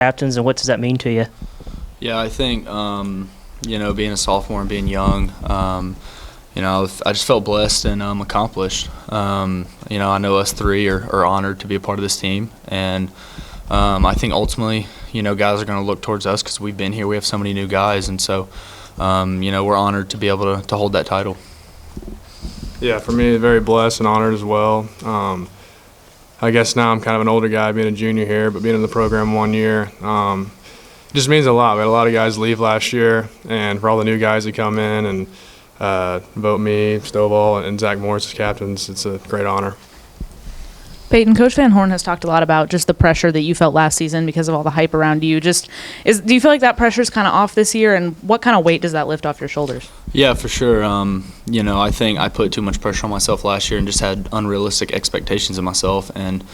captains, and what does that mean to you? Yeah, I think, being a sophomore and being young, I just felt blessed and accomplished. I know us three are honored to be a part of this team, and I think ultimately, guys are going to look towards us because we've been here. We have so many new guys, and so, we're honored to be able to hold that title. Yeah, for me, very blessed and honored as well. I guess now I'm kind of an older guy being a junior here, but being in the program 1 year it just means a lot. We had a lot of guys leave last year, and for all the new guys that come in and vote me, Stovall, and Zach Morris as captains, it's a great honor. Peyton, Coach Van Horn has talked a lot about just the pressure that you felt last season because of all the hype around you. Do you feel like that pressure is kind of off this year, and what kind of weight does that lift off your shoulders? Yeah, for sure. I think I put too much pressure on myself last year and just had unrealistic expectations of myself, and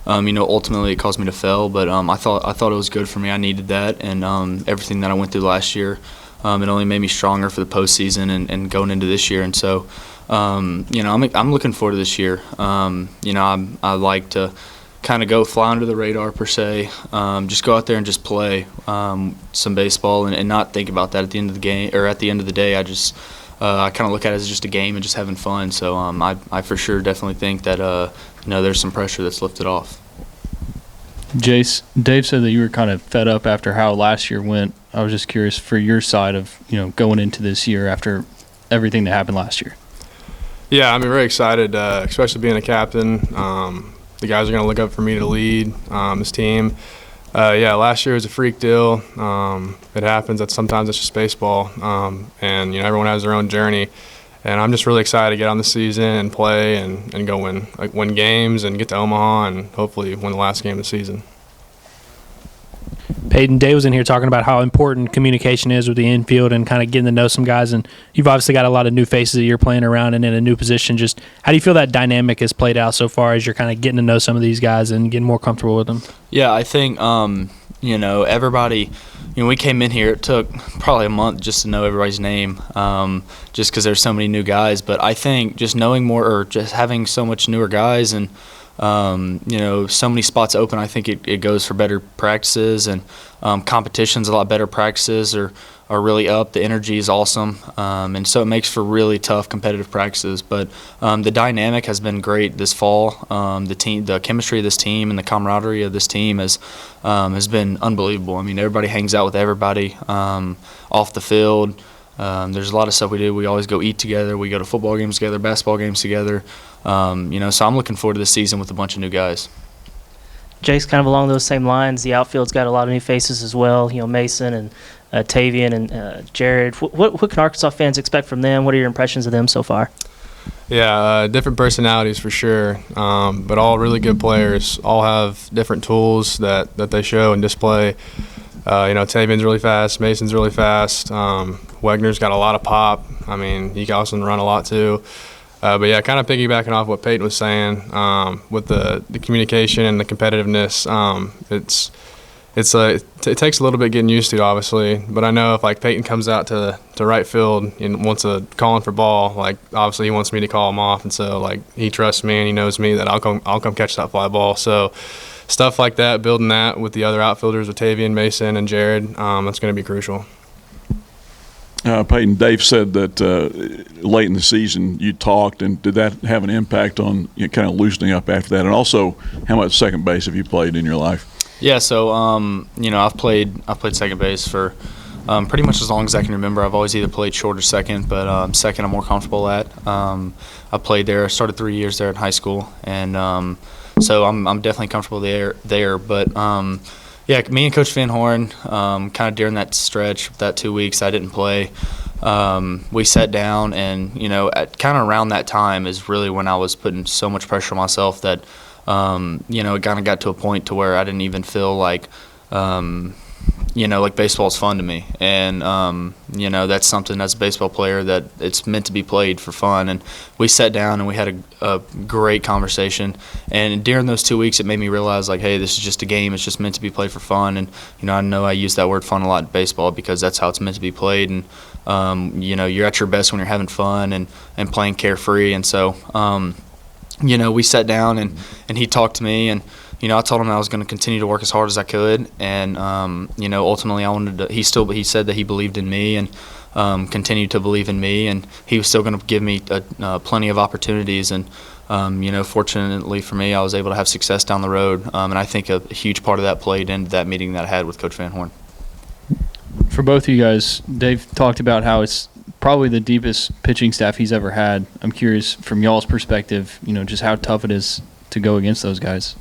ultimately it caused me to fail. But I thought it was good for me. I needed that, and everything that I went through last year, it only made me stronger for the postseason and going into this year. And so, I'm looking forward to this year. I like to kind of go fly under the radar per se, just go out there and just play some baseball and not think about that at the end of the game or at the end of the day. I kind of look at it as just a game and just having fun. So I for sure definitely think that there's some pressure that's lifted off. Jace, Dave said that you were kind of fed up after how last year went. I was just curious for your side of going into this year after everything that happened last year. Yeah, I'm very excited, especially being a captain. The guys are going to look up for me to lead this team. Last year was a freak deal. It happens that sometimes it's just baseball, and everyone has their own journey. And I'm just really excited to get on the season and play and go win games and get to Omaha and hopefully win the last game of the season. Peyton, Dave was in here talking about how important communication is with the infield and kind of getting to know some guys. And you've obviously got a lot of new faces that you're playing around and in a new position. Just how do you feel that dynamic has played out so far as you're kind of getting to know some of these guys and getting more comfortable with them? Yeah, I think, everybody, we came in here, it took probably a month just to know everybody's name, just because there's so many new guys. But I think just knowing more or just having so much newer guys and so many spots open, I think it goes for better practices and competitions. A lot better practices are really up. The energy is awesome, and so it makes for really tough competitive practices. But the dynamic has been great this fall. The chemistry of this team and the camaraderie of this team has been unbelievable. I mean, everybody hangs out with everybody off the field. There's a lot of stuff we do. We always go eat together. We go to football games together, basketball games together. So I'm looking forward to this season with a bunch of new guys. Jace, kind of along those same lines, the outfield's got a lot of new faces as well. Mason and Tavian and Jared. What can Arkansas fans expect from them? What are your impressions of them so far? Yeah, different personalities for sure, but all really good players. All have different tools that they show and display. Tavian's really fast. Mason's really fast. Wegner's got a lot of pop. I mean, he can also run a lot too. But yeah, kind of piggybacking off what Peyton was saying with the communication and the competitiveness. It takes a little bit getting used to, obviously. But I know if Peyton comes out to right field and wants a calling for ball, obviously he wants me to call him off, and so he trusts me and he knows me that I'll come catch that fly ball. So stuff like that, building that with the other outfielders, with Tavian, Mason, and Jared, that's going to be crucial. Peyton, Dave said that late in the season you talked, and did that have an impact on kind of loosening up after that? And also, how much second base have you played in your life? Yeah, so I've played second base for pretty much as long as I can remember. I've always either played short or second, but second I'm more comfortable at. I played there. I started 3 years there in high school, and so I'm definitely comfortable there. But yeah, me and Coach Van Horn, kind of during that stretch, that 2 weeks I didn't play, we sat down and, at kind of around that time is really when I was putting so much pressure on myself that, it kind of got to a point to where I didn't even feel like baseball's fun to me. And, that's something as a baseball player that it's meant to be played for fun. And we sat down and we had a great conversation. And during those 2 weeks, it made me realize, hey, this is just a game. It's just meant to be played for fun. And, I know I use that word fun a lot in baseball because that's how it's meant to be played. And, you're at your best when you're having fun and playing carefree. And so, we sat down and he talked to me and I told him I was going to continue to work as hard as I could, and ultimately I wanted to. He said that he believed in me and continued to believe in me, and he was still going to give me plenty of opportunities. And fortunately for me, I was able to have success down the road, and I think a huge part of that played into that meeting that I had with Coach Van Horn. For both of you guys, Dave talked about how it's probably the deepest pitching staff he's ever had. I'm curious from y'all's perspective, just how tough it is to go against those guys.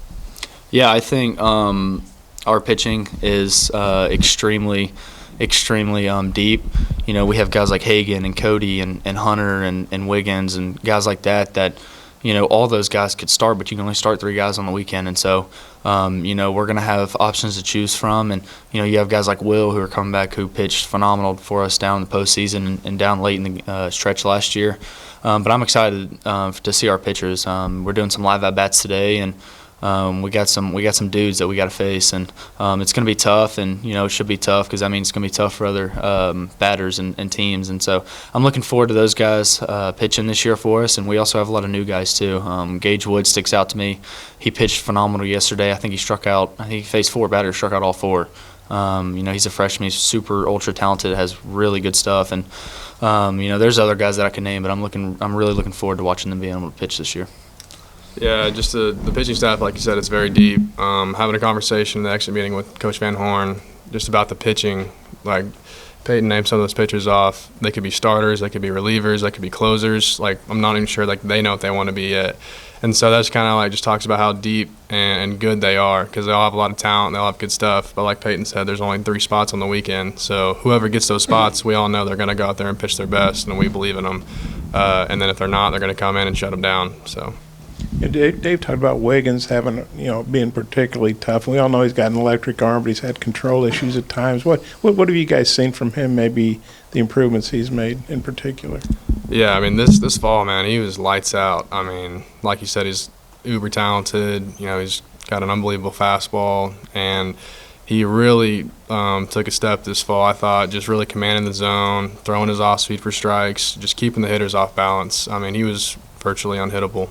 Yeah, I think our pitching is extremely deep. We have guys like Hagan and Cody and Hunter and Wiggins and guys like that all those guys could start, but you can only start 3 guys on the weekend. And so, we're going to have options to choose from. And, you have guys like Will who are coming back who pitched phenomenal for us down in the postseason and down late in the stretch last year. But I'm excited to see our pitchers. We're doing some live at-bats today, and we got some dudes that we got to face, and it's going to be tough, and it should be tough because it's going to be tough for other batters and teams, and so I'm looking forward to those guys pitching this year for us. And we also have a lot of new guys too. Gage Wood sticks out to me. He pitched phenomenal yesterday. I think he faced 4 batters, struck out all 4. He's a freshman. He's super ultra talented, has really good stuff, and there's other guys that I can name, but I'm really looking forward to watching them being able to pitch this year. Yeah, just the pitching staff, like you said, it's very deep. Having a conversation, the exit meeting with Coach Van Horn, just about the pitching. Like Peyton named some of those pitchers off. They could be starters, they could be relievers, they could be closers. Like I'm not even sure they know what they want to be yet. And so that's kind of just talks about how deep and good they are, because they all have a lot of talent, they all have good stuff. But like Peyton said, there's only 3 spots on the weekend. So whoever gets those spots, we all know they're going to go out there and pitch their best, and we believe in them. And then if they're not, they're going to come in and shut them down. So. Yeah, Dave talked about Wiggins being particularly tough. We all know he's got an electric arm, but he's had control issues at times. What have you guys seen from him? Maybe the improvements he's made in particular. Yeah, this fall, man, he was lights out. Like you said, he's uber talented. He's got an unbelievable fastball, and he really took a step this fall. I thought just really commanding the zone, throwing his off speed for strikes, just keeping the hitters off balance. He was virtually unhittable.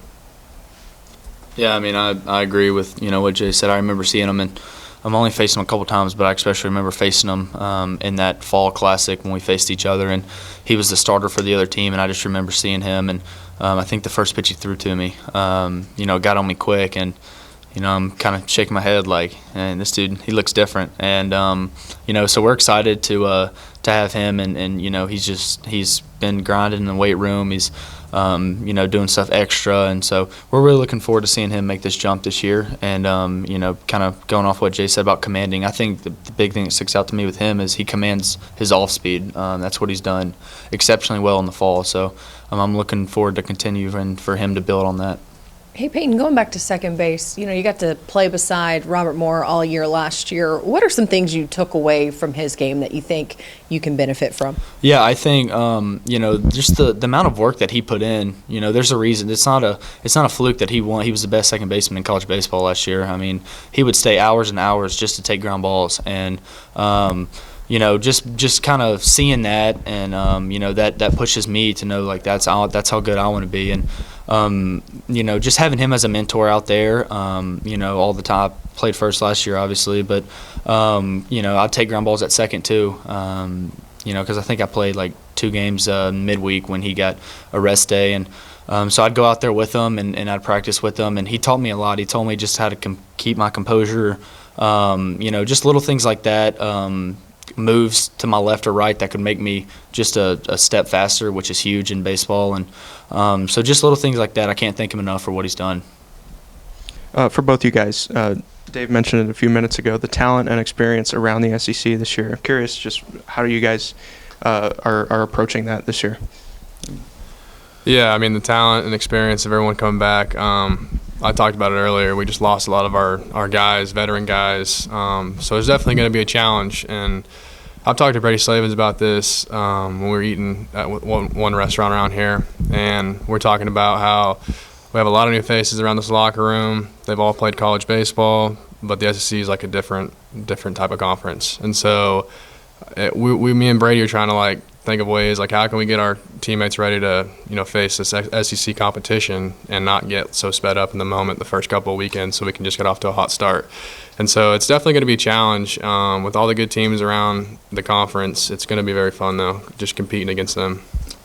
Yeah, I agree with what Jay said. I remember seeing him, and I'm only facing him a couple times, but I especially remember facing him in that fall classic when we faced each other, and he was the starter for the other team, and I just remember seeing him, and I think the first pitch he threw to me, got on me quick, and I'm kind of shaking my head like, man, this dude, he looks different, and so we're excited to have him, and he's been grinding in the weight room. He's doing stuff extra, and so we're really looking forward to seeing him make this jump this year. And kind of going off what Jay said about commanding, I think the big thing that sticks out to me with him is he commands his off speed. That's what he's done exceptionally well in the fall. So I'm looking forward to continue and for him to build on that. Hey, Peyton, going back to second base, you got to play beside Robert Moore all year last year. What are some things you took away from his game that you think you can benefit from? Yeah, I think, just the amount of work that he put in, there's a reason. It's not a fluke that he won. He was the best second baseman in college baseball last year. He would stay hours and hours just to take ground balls. And, just kind of seeing that, and that pushes me to know that's how good I want to be. And just having him as a mentor out there, all the time. Played first last year, obviously, but I'd take ground balls at second too. Because I think I played 2 games midweek when he got a rest day, and so I'd go out there with him and I'd practice with him, and he taught me a lot. He told me just how to keep my composure. Just little things like that. Moves to my left or right that could make me just a step faster, which is huge in baseball. And so just little things like that, I can't thank him enough for what he's done. For both you guys, Dave mentioned it a few minutes ago, the talent and experience around the SEC this year. I'm curious just how you guys are approaching that this year. Yeah, the talent and experience of everyone coming back. I talked about it earlier. We just lost a lot of our guys, veteran guys. So it's definitely going to be a challenge. And I've talked to Brady Slavens about this when we were eating at one restaurant around here. And we're talking about how we have a lot of new faces around this locker room. They've all played college baseball, but the SEC is a different type of conference. And so me and Brady are trying to think of ways like how can we get our teammates ready to face this SEC competition and not get so sped up in the moment the first couple of weekends, so we can just get off to a hot start. And so it's definitely going to be a challenge with all the good teams around the conference. It's going to be very fun though, just competing against them.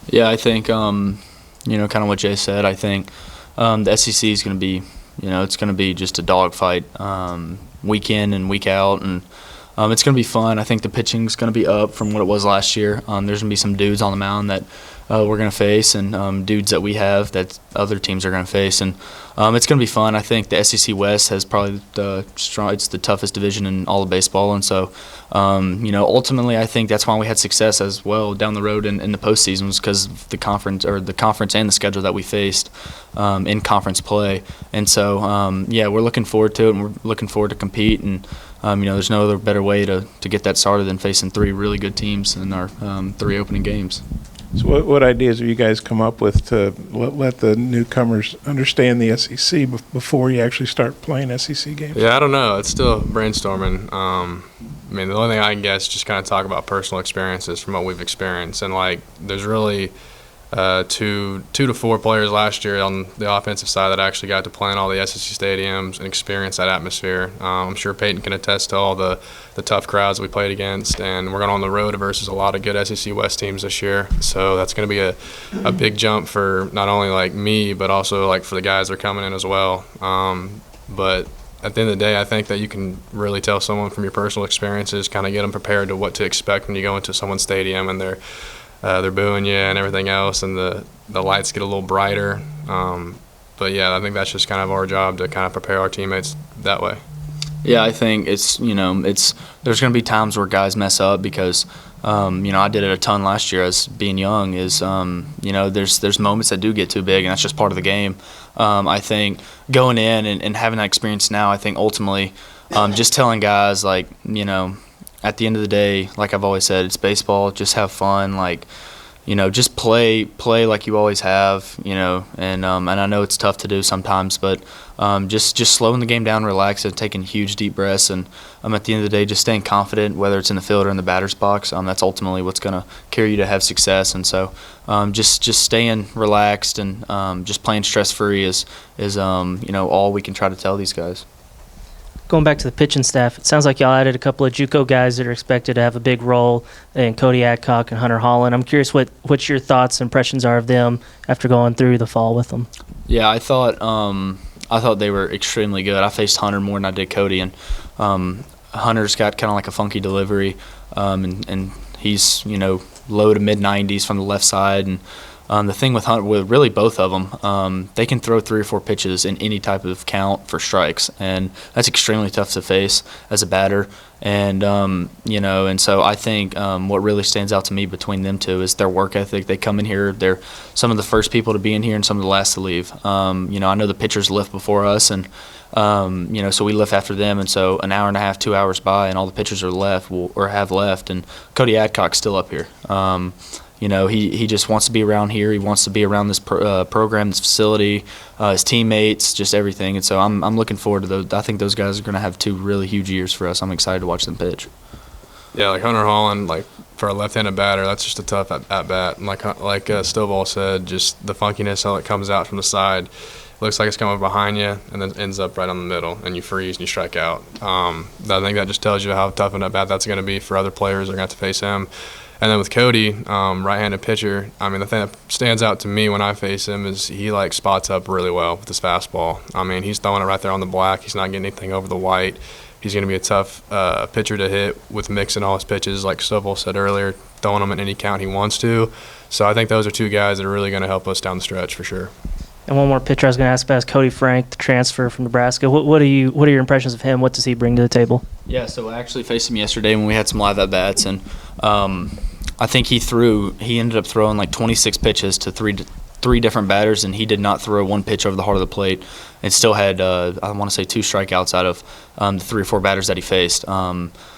Yeah, I think kind of what Jay said. I think the SEC is going to be it's going to be just a dogfight week in and week out, and it's going to be fun. I think the pitching's going to be up from what it was last year. There's going to be some dudes on the mound that we're going to face, and dudes that we have that other teams are going to face, and it's going to be fun. I think the SEC West has probably it's the toughest division in all of baseball, and so ultimately I think that's why we had success as well down the road in the postseason, was because of the conference and the schedule that we faced in conference play, and so we're looking forward to it, and we're looking forward to compete, and there's no other better way to get that started than facing 3 really good teams in our 3 opening games. So what ideas have you guys come up with to let the newcomers understand the SEC before you actually start playing SEC games? Yeah, I don't know. It's still brainstorming. The only thing I can guess is just kind of talk about personal experiences from what we've experienced. And, there's really 2 to 4 players last year on the offensive side that actually got to play in all the SEC stadiums and experience that atmosphere. I'm sure Peyton can attest to all the tough crowds we played against, and we're going on the road versus a lot of good SEC West teams this year. So that's going to be a big jump for not only me, but also for the guys that are coming in as well. But at the end of the day, I think that you can really tell someone from your personal experiences, kind of get them prepared to what to expect when you go into someone's stadium and they're booing you and everything else, and the lights get a little brighter. But yeah, I think that's just kind of our job to kind of prepare our teammates that way. Yeah, I think there's going to be times where guys mess up because, I did it a ton last year as being young. There's moments that do get too big, and that's just part of the game. I think going in and having that experience now, I think ultimately, just telling guys at the end of the day, like I've always said, it's baseball. Just have fun, just play like you always have, and I know it's tough to do sometimes, but just slowing the game down, relax, and taking huge deep breaths, and at the end of the day, just staying confident, whether it's in the field or in the batter's box. That's ultimately what's going to carry you to have success, and so just staying relaxed and just playing stress-free is all we can try to tell these guys. Going back to the pitching staff, it sounds like y'all added a couple of JUCO guys that are expected to have a big role in Cody Adcock and Hunter Holland. I'm curious what your thoughts and impressions are of them after going through the fall with them. Yeah, I thought they were extremely good. I faced Hunter more than I did Cody, and Hunter's got kind of like a funky delivery, and he's low to mid 90s from the left side, and the thing with Hunter, with really both of them, they can throw 3 or 4 pitches in any type of count for strikes, and that's extremely tough to face as a batter. And and so I think what really stands out to me between them two is their work ethic. They come in here, they're some of the first people to be in here and some of the last to leave. I know the pitchers lift before us, and so we lift after them, and so an hour and a half, 2 hours by, and all the pitchers are left or have left, and Cody Adcock's still up here. He just wants to be around here. He wants to be around this program, this facility, his teammates, just everything. And so I'm looking forward to those. I think those guys are going to have 2 really huge years for us. I'm excited to watch them pitch. Yeah, Hunter Holland, for a left-handed batter, that's just a tough at-bat. And like Stovall said, just the funkiness, how it comes out from the side. It looks like it's coming behind you and then ends up right on the middle, and you freeze and you strike out. I think that just tells you how tough an at-bat that's going to be for other players that are going to have to face him. And then with Cody, right-handed pitcher, the thing that stands out to me when I face him is he spots up really well with his fastball. He's throwing it right there on the black. He's not getting anything over the white. He's going to be a tough pitcher to hit with mixing all his pitches, like Stovall said earlier, throwing them in any count he wants to. So I think those are 2 guys that are really going to help us down the stretch for sure. And one more pitcher I was going to ask about is Cody Frank, the transfer from Nebraska. What are your impressions of him? What does he bring to the table? Yeah, so I actually faced him yesterday when we had some live at-bats, and I think he ended up throwing 26 pitches to three different batters, and he did not throw 1 pitch over the heart of the plate, and still had, I want to say, 2 strikeouts out of the 3 or 4 batters that he faced.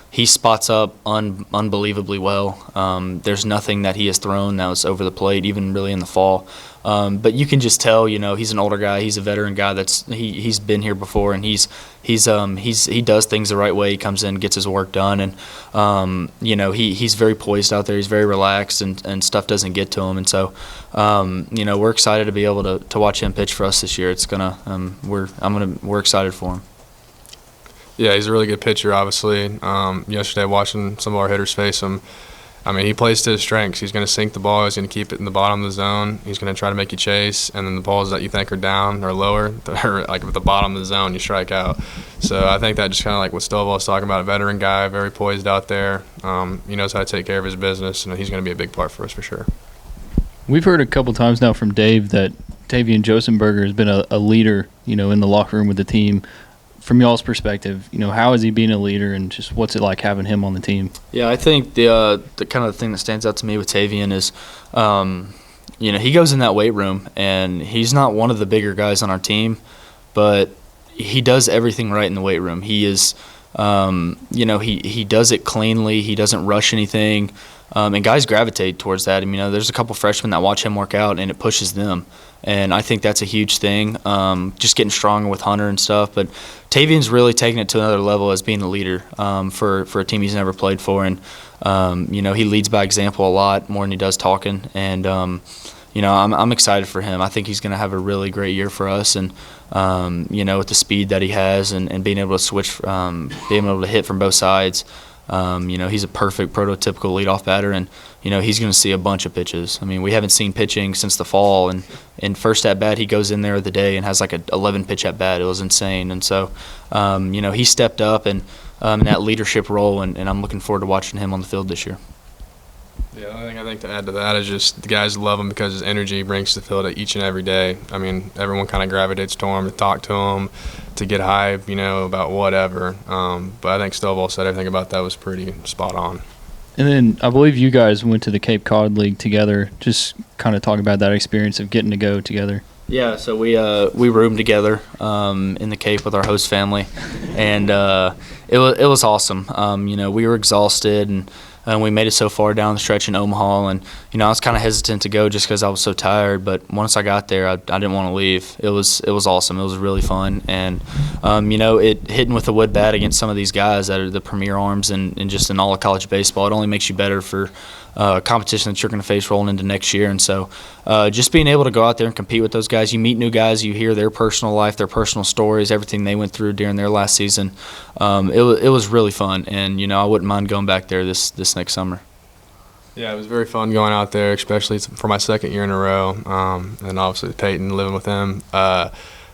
He spots up unbelievably well. There's nothing that he has thrown that was over the plate, even really in the fall. But you can just tell, he's an older guy. He's a veteran guy. He's been here before, and he does things the right way. He comes in, gets his work done, and he's very poised out there. He's very relaxed, and stuff doesn't get to him. And so, we're excited to be able to watch him pitch for us this year. It's we're excited for him. Yeah, he's a really good pitcher, obviously. Yesterday, watching some of our hitters face him, he plays to his strengths. He's going to sink the ball. He's going to keep it in the bottom of the zone. He's going to try to make you chase, and then the balls that you think are down or lower, they're like at the bottom of the zone, you strike out. So I think that just kind of like what Stovall was talking about, a veteran guy, very poised out there. He knows how to take care of his business, and he's going to be a big part for us for sure. We've heard a couple times now from Dave that Tavian Josenberger has been a leader, in the locker room with the team. From y'all's perspective, how is he being a leader, and just what's it like having him on the team? Yeah, I think the kind of the thing that stands out to me with Tavian is, he goes in that weight room, and he's not one of the bigger guys on our team, but he does everything right in the weight room. He is, he does it cleanly. He doesn't rush anything, and guys gravitate towards that. There's a couple freshmen that watch him work out, and it pushes them. And I think that's a huge thing, just getting stronger with Hunter and stuff. But Tavian's really taking it to another level as being a leader for a team he's never played for. And, he leads by example a lot more than he does talking. And, I'm excited for him. I think he's going to have a really great year for us. And, with the speed that he has and being able to switch, being able to hit from both sides, he's a perfect prototypical leadoff batter, and he's going to see a bunch of pitches. We haven't seen pitching since the fall, and in first at bat he goes in there of the day and has like a 11 pitch at bat. It was insane, and so he stepped up and in that leadership role, and I'm looking forward to watching him on the field this year. Yeah, the only thing I think to add to that is just the guys love him because his energy he brings to the field each and every day. Everyone kind of gravitates to him, to talk to him, to get hype, about whatever. But I think Stovall said everything about that was pretty spot on. And then I believe you guys went to the Cape Cod League together. Just kind of talk about that experience of getting to go together. Yeah, so we roomed together in the Cape with our host family, and it was awesome. We were exhausted, and we made it so far down the stretch in Omaha, and I was kind of hesitant to go just because I was so tired. But once I got there, I didn't want to leave. It was awesome. It was really fun, and it hitting with a wood bat against some of these guys that are the premier arms and just in all of college baseball. It only makes you better for competition that you're going to face rolling into next year. And so just being able to go out there and compete with those guys, you meet new guys, you hear their personal life, their personal stories, everything they went through during their last season. It was really fun, and I wouldn't mind going back there this next summer. Yeah, it was very fun going out there, especially for my second year in a row, and obviously Peyton, living with him.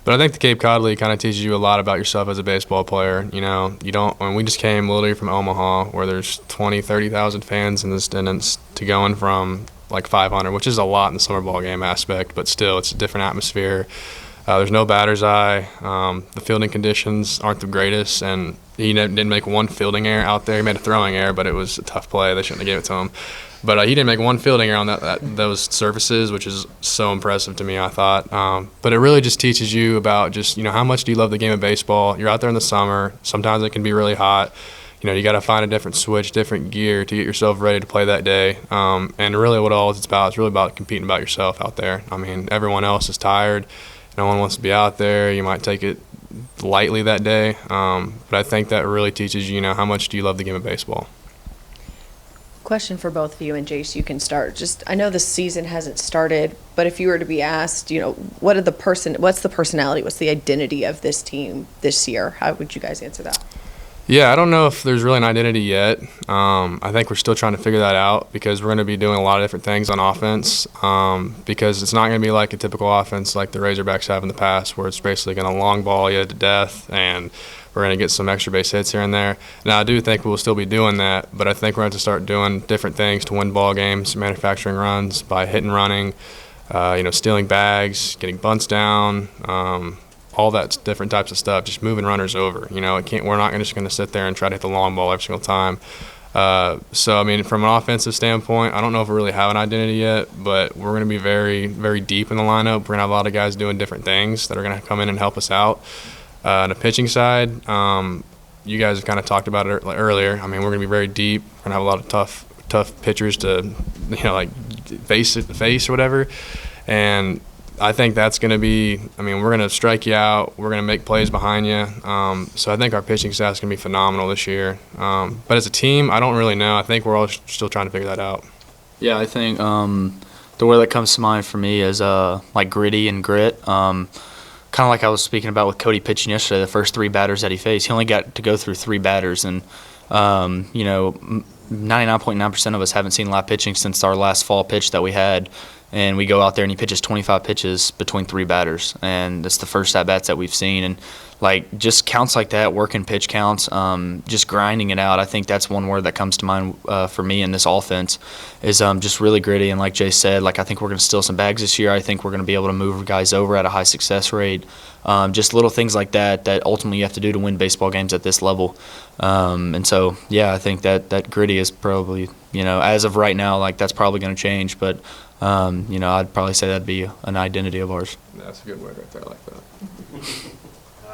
But I think the Cape Cod League kind of teaches you a lot about yourself as a baseball player. You don't. When we just came literally from Omaha, where there's 20, 30,000 fans in attendance, to going from like 500, which is a lot in the summer ball game aspect, but still, it's a different atmosphere. There's no batter's eye. The fielding conditions aren't the greatest, and he didn't make one fielding error out there. He made a throwing error, but it was a tough play. They shouldn't have gave it to him. But he didn't make one fielding error on those surfaces, which is so impressive to me, I thought. But it really just teaches you about just, how much do you love the game of baseball. You're out there in the summer. Sometimes it can be really hot. You got to find a different switch, different gear to get yourself ready to play that day. And really what all it's about is really about competing about yourself out there. Everyone else is tired. No one wants to be out there. You might take it lightly that day. But I think that really teaches you, how much do you love the game of baseball. Question for both of you, and Jace, you can start. I know the season hasn't started, but if you were to be asked, what's the personality, what's the identity of this team this year? How would you guys answer that? Yeah, I don't know if there's really an identity yet. I think we're still trying to figure that out because we're going to be doing a lot of different things on offense because it's not going to be like a typical offense like the Razorbacks have in the past where it's basically going to long ball you to death and we're going to get some extra base hits here and there. Now, I do think we'll still be doing that, but I think we're going to start doing different things to win ball games, manufacturing runs by hit and running, stealing bags, getting bunts down, all that different types of stuff, just moving runners over. We're not just going to sit there and try to hit the long ball every single time. So, from an offensive standpoint, I don't know if we really have an identity yet, but we're going to be very, very deep in the lineup. We're going to have a lot of guys doing different things that are going to come in and help us out. On the pitching side, you guys have kind of talked about it earlier. We're going to be very deep. We're going to have a lot of tough pitchers to, face or whatever. And I think that's going to be, I mean, we're going to strike you out. We're going to make plays behind you. So I think our pitching staff is going to be phenomenal this year. But as a team, I don't really know. I think we're all still trying to figure that out. Yeah, I think the word that comes to mind for me is like gritty and grit. Kind of like I was speaking about with Cody pitching yesterday, the first 3 batters that he faced. He only got to go through 3 batters. And, 99.9% of us haven't seen live pitching since our last fall pitch that we had. And we go out there and he pitches 25 pitches between 3 batters, and that's the first at bats that we've seen. And like just counts like that, working pitch counts, just grinding it out. I think that's one word that comes to mind for me in this offense is just really gritty. And like Jay said, like I think we're going to steal some bags this year. I think we're going to be able to move guys over at a high success rate. Just little things like that ultimately you have to do to win baseball games at this level. And so yeah, I think that gritty is probably as of right now, like that's probably going to change, but. I'd probably say that'd be an identity of ours. That's a good word right there. I like that.